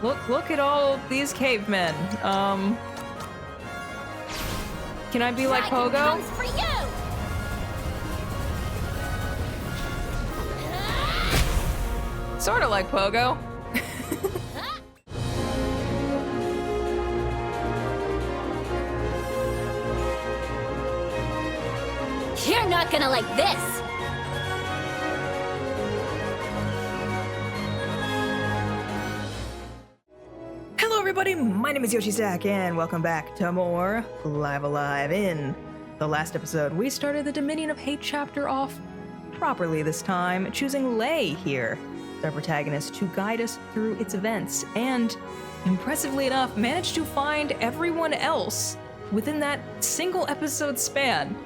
Look at all these cavemen. Can I be like Dragon Pogo? comes for you! Sort of like Pogo. You're not gonna like this! Hello everybody, my name is Yoshi Zack, and welcome back to more Live Alive. In the last episode, we started the Dominion of Hate chapter off properly this time, choosing Lei here as our protagonist to guide us through its events, and impressively enough, managed to find everyone else within that single episode span.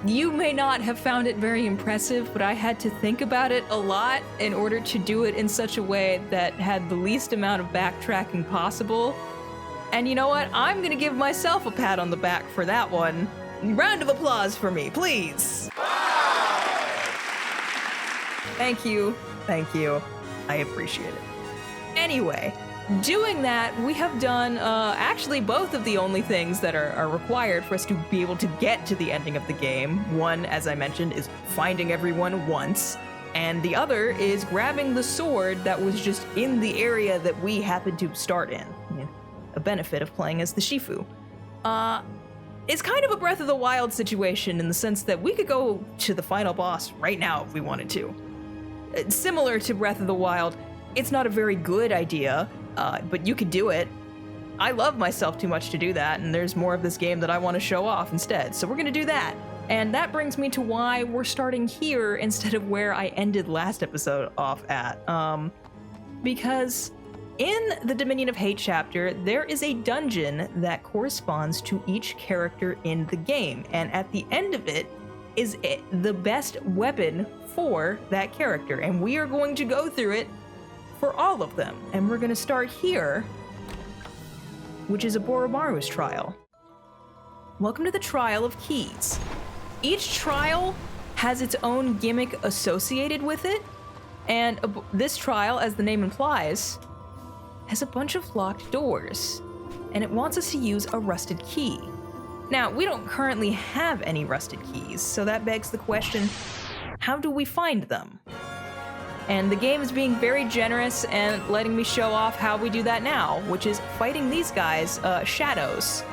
You may not have found it very impressive, but I had to think about it a lot in order to do it in such a way that had the least amount of backtracking possible. And you know what? I'm gonna give myself a pat on the back for that one. Round of applause for me, please. Thank you. Thank you. I appreciate it. Anyway, doing that, we have done actually both of the only things that are required for us to be able to get to the ending of the game. One, as I mentioned, is finding everyone once, and the other is grabbing the sword that was just in the area that we happened to start in. A benefit of playing as the Shifu. It's kind of a Breath of the Wild situation in the sense that we could go to the final boss right now if we wanted to. Similar to Breath of the Wild, it's not a very good idea, but you could do it. I love myself too much to do that, and there's more of this game that I want to show off instead, so we're gonna do that. And that brings me to why we're starting here instead of where I ended last episode off at. Because in the Dominion of Hate chapter, there is a dungeon that corresponds to each character in the game, and at the end of it is the best weapon for that character, and we are going to go through it for all of them. And we're gonna start here, which is Aboromaru's trial. Welcome to the Trial of Keys. Each trial has its own gimmick associated with it, and this trial, as the name implies, has a bunch of locked doors, and it wants us to use a rusted key. Now, we don't currently have any rusted keys, so that begs the question, how do we find them? And the game is being very generous and letting me show off how we do that now, which is fighting these guys, Shadows.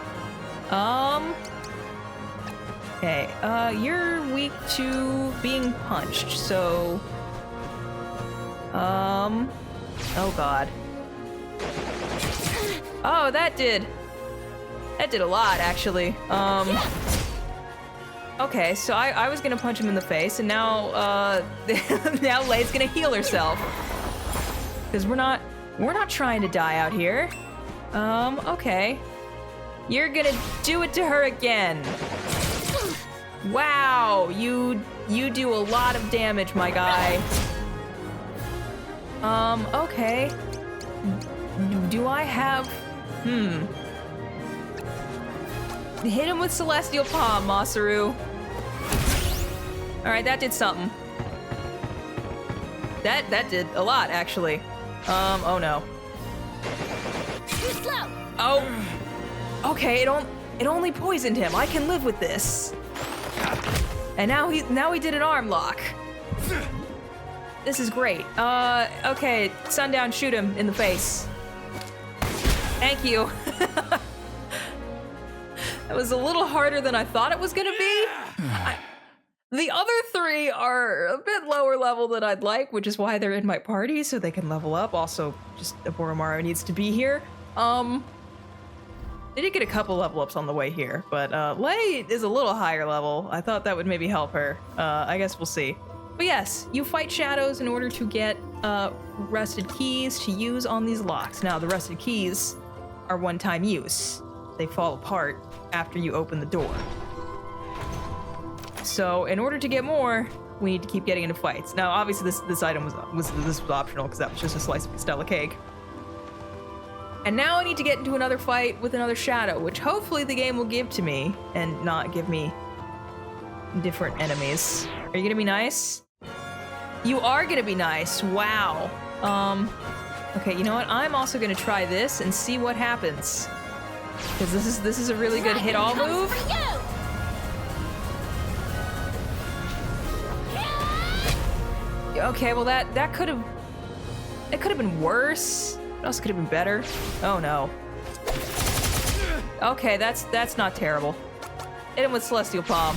Okay, you're weak to being punched, so... oh god. Oh, that did a lot, actually. Okay, so I was gonna punch him in the face, and now, now Lei's gonna heal herself. Because we're not trying to die out here. Okay. You're gonna do it to her again. Wow, you do a lot of damage, my guy. Okay. Do I have... Hit him with Celestial Palm, Masaru. Alright, that did something. That did a lot, actually. Oh no. Too slow! Oh. Okay, it only poisoned him. I can live with this. And now he did an arm lock. This is great. Okay, Sundown, shoot him in the face. Thank you. That was a little harder than I thought it was gonna be. The other three are a bit lower level than I'd like, which is why they're in my party, so they can level up. Also, just Aboromaru needs to be here. They did get a couple level ups on the way here, but Lei is a little higher level. I thought that would maybe help her. I guess we'll see. But yes, you fight shadows in order to get rusted keys to use on these locks. Now, the rusted keys are one-time use. They fall apart after you open the door. So in order to get more, we need to keep getting into fights. Now, obviously, this item was optional because that was just a slice of Stella cake. And now I need to get into another fight with another shadow, which hopefully the game will give to me and not give me different enemies. Are you gonna be nice? You are gonna be nice. Wow. Okay, you know what? I'm also gonna try this and see what happens. Because this is a really good hit all move. Okay, well that could have been worse. It also could have been better. Oh no. Okay, that's not terrible. Hit him with Celestial Palm.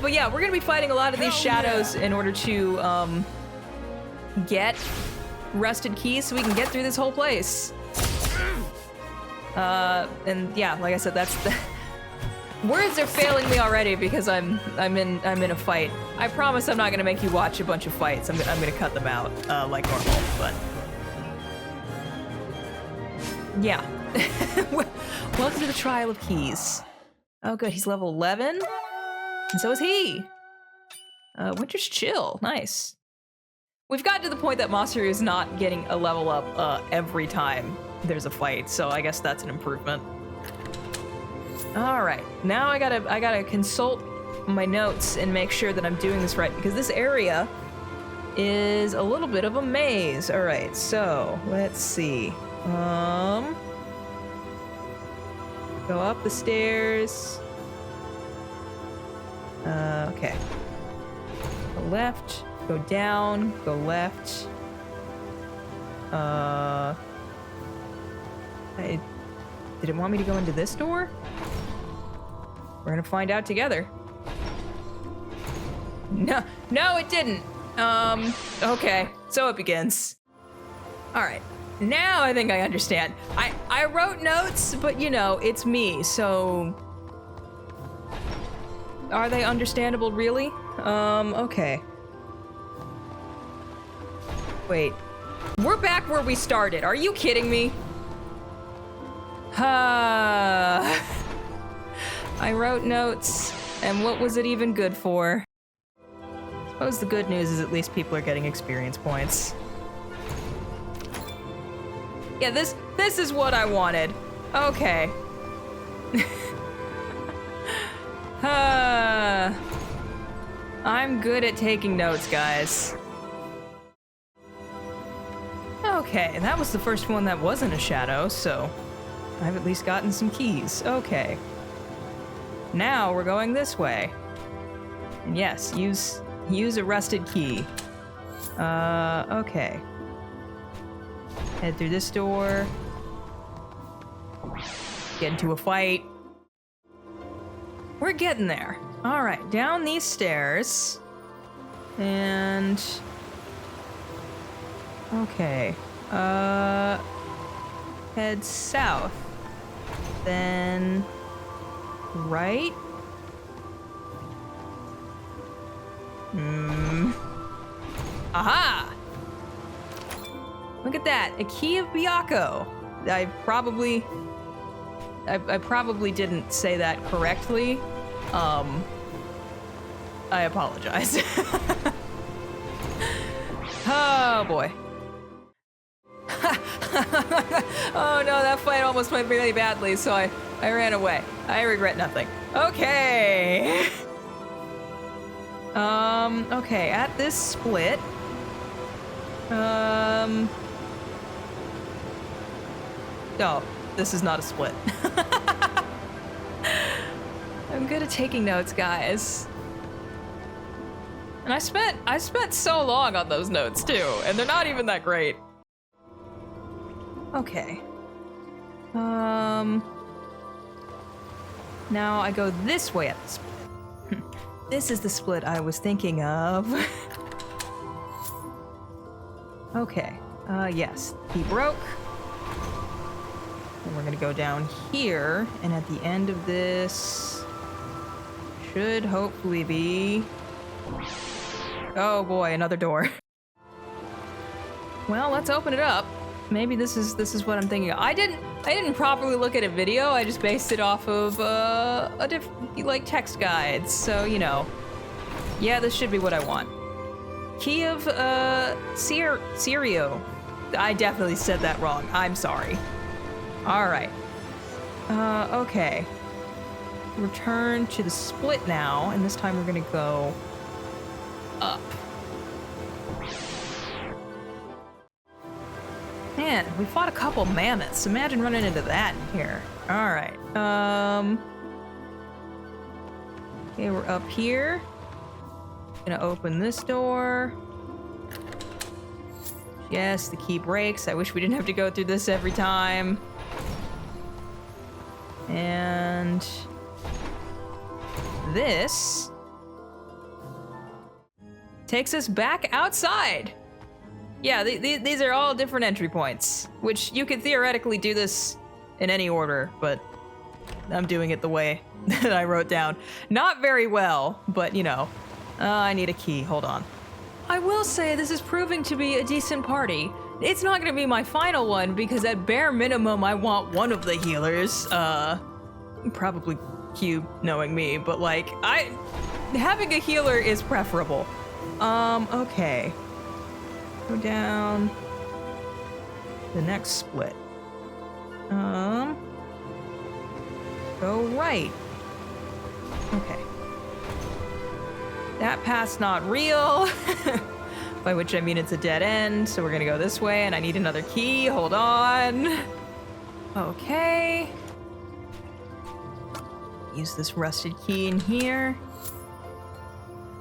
But yeah, we're gonna be fighting a lot of these shadows in order to get rusted keys so we can get through this whole place. And yeah, like I said, that's the words are failing me already because I'm in a fight. I promise I'm not gonna make you watch a bunch of fights. I'm gonna cut them out like normal, but yeah. Welcome to the Trial of Keys. Oh good, he's level 11, and so is he. Winter's Chill, nice. We've gotten to the point that Masaru is not getting a level up every time there's a fight, so I guess that's an improvement. All right, now I gotta consult my notes and make sure that I'm doing this right because this area is a little bit of a maze. All right, so let's see. Go up the stairs. Okay. Go left. Go down. Go left. Did it want me to go into this door? We're gonna find out together. No, it didn't. Okay, so it begins. All right, now I think I understand. I wrote notes, but you know, it's me, so... Are they understandable, really? Okay. Wait. We're back where we started. Are you kidding me? I wrote notes, and what was it even good for? I suppose the good news is at least people are getting experience points. Yeah, this is what I wanted. Okay. I'm good at taking notes, guys. Okay, that was the first one that wasn't a shadow, so I've at least gotten some keys. Okay. Now we're going this way. And yes, use a rusted key. Okay. Head through this door. Get into a fight. We're getting there. All right, down these stairs. And... okay. Head south. Then... right? Aha! Look at that, a key of Byakko. I probably didn't say that correctly. I apologize. Oh boy. Oh no, that fight almost went really badly, so I ran away. I regret nothing. Okay. Okay, at this split. Oh, this is not a split. I'm good at taking notes, guys. And I spent so long on those notes too, and they're not even that great. Okay. Now I go this way at the split. This is the split I was thinking of. Okay. Yes. He broke. And we're gonna go down here, and at the end of this should hopefully be... oh boy, another door. Well, let's open it up. Maybe this is what I'm thinking of. I didn't properly look at a video. I just based it off of a different text guides. So, you know. Yeah, this should be what I want. Key of Sirio. I definitely said that wrong. I'm sorry. All right. Okay. Return to the split now, and this time we're gonna go up. Man, we fought a couple mammoths. Imagine running into that in here. All right. Okay, we're up here. Gonna open this door. Yes, the key breaks. I wish we didn't have to go through this every time. And this takes us back outside. Yeah, these are all different entry points, which you could theoretically do this in any order, but I'm doing it the way that I wrote down. Not very well, but you know. I need a key. Hold on. I will say this is proving to be a decent party. It's not going to be my final one because at bare minimum I want one of the healers. Probably Cube, knowing me, but like having a healer is preferable. Okay. Go down the next split. Go right. Okay. That path's not real. By which I mean it's a dead end, so we're gonna go this way, and I need another key. Hold on. Okay. Use this rusted key in here.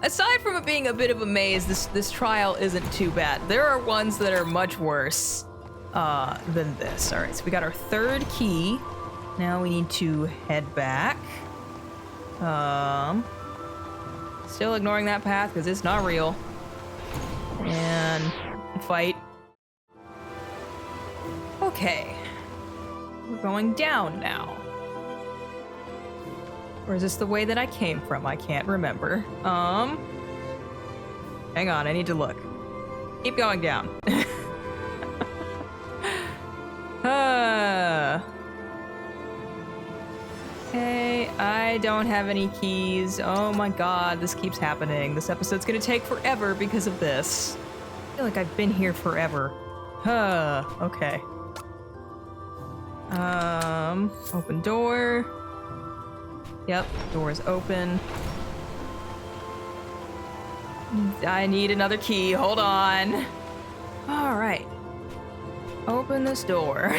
Aside from it being a bit of a maze, this trial isn't too bad. There are ones that are much worse than this. All right, so we got our third key. Now we need to head back. Still ignoring that path because it's not real. And fight. Okay. We're going down now. Or is this the way that I came from? I can't remember. Hang on, I need to look. Keep going down. Okay, I don't have any keys. Oh my god, this keeps happening. This episode's gonna take forever because of this. I feel like I've been here forever. Okay. Open door. Yep, door is open. I need another key. Hold on. All right. Open this door.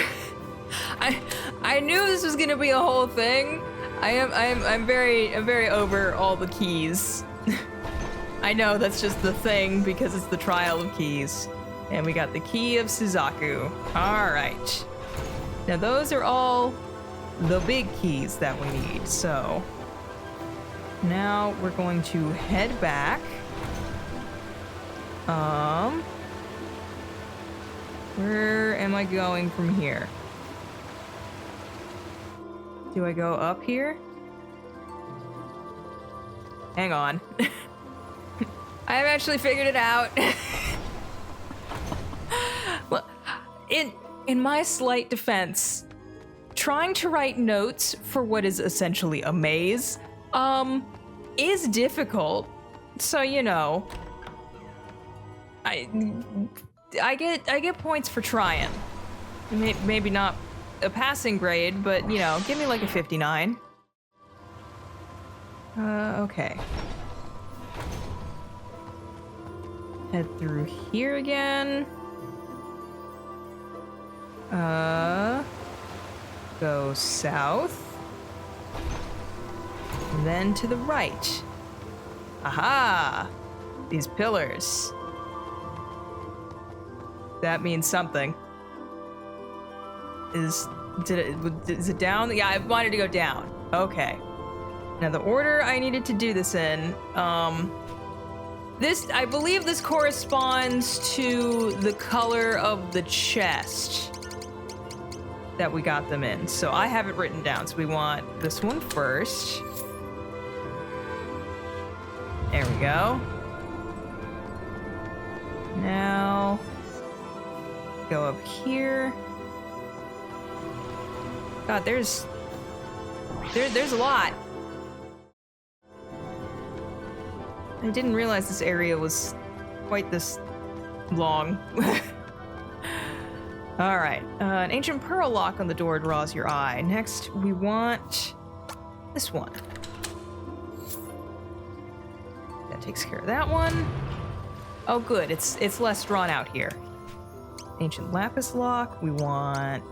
I knew this was gonna be a whole thing. I'm very over all the keys. I know that's just the thing because it's the trial of keys. And we got the key of Suzaku. All right. Now those are all the big keys that we need. So now we're going to head back. Where am I going from here? Do I go up here? Hang on. I have actually figured it out. Well, in my slight defense, trying to write notes for what is essentially a maze, is difficult. So, you know, I get points for trying. Maybe not a passing grade, but you know, give me like a 59. Okay. Head through here again. Go south. And then to the right. Aha! These pillars. That means something. Is it down? Yeah, I wanted to go down. Okay. Now the order I needed to do this in, I believe this corresponds to the color of the chest that we got them in. So I have it written down. So we want this one first. There we go. Now go up here. God, there's a lot. I didn't realize this area was quite this long. All right, an ancient pearl lock on the door draws your eye. Next, we want this one. That takes care of that one. Oh, good. It's less drawn out here. ancient lapis lock. We want...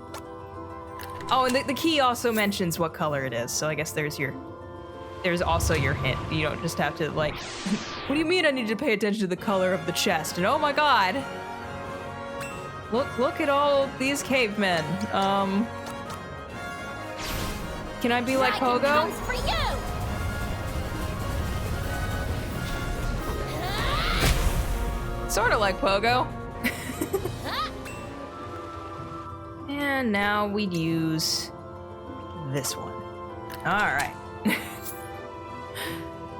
Oh, and the key also mentions what color it is, so I guess there's also your hint. You don't just have to, like... What do you mean I need to pay attention to the color of the chest? And oh my god! Look at all these cavemen. Can I be like Dragon Pogo? comes for you! Sort of like Pogo. And now we'd use this one. All right.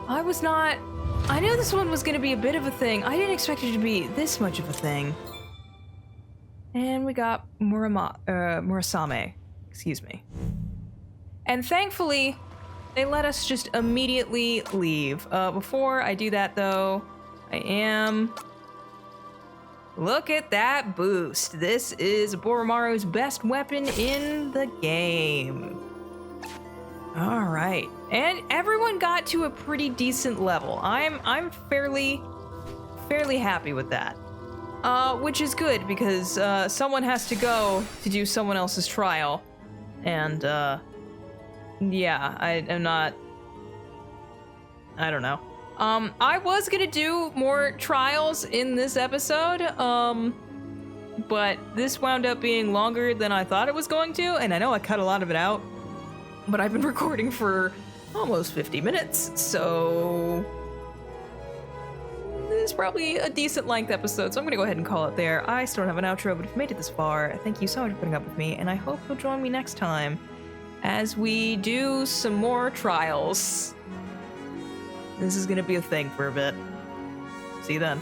I knew this one was gonna be a bit of a thing. I didn't expect it to be this much of a thing. And we got Murasame. Excuse me. And thankfully, they let us just immediately leave. Before I do that though, Look at that boost. This is Boromaru's best weapon in the game. All right. And everyone got to a pretty decent level. I'm fairly happy with that. Which is good because someone has to go to do someone else's trial. And yeah, I don't know. I was gonna do more trials in this episode, but this wound up being longer than I thought it was going to, and I know I cut a lot of it out, but I've been recording for almost 50 minutes, so this is probably a decent length episode, so I'm gonna go ahead and call it there. I still don't have an outro, but if you made it this far, thank you so much for putting up with me, and I hope you'll join me next time as we do some more trials. This is gonna be a thing for a bit. See you then.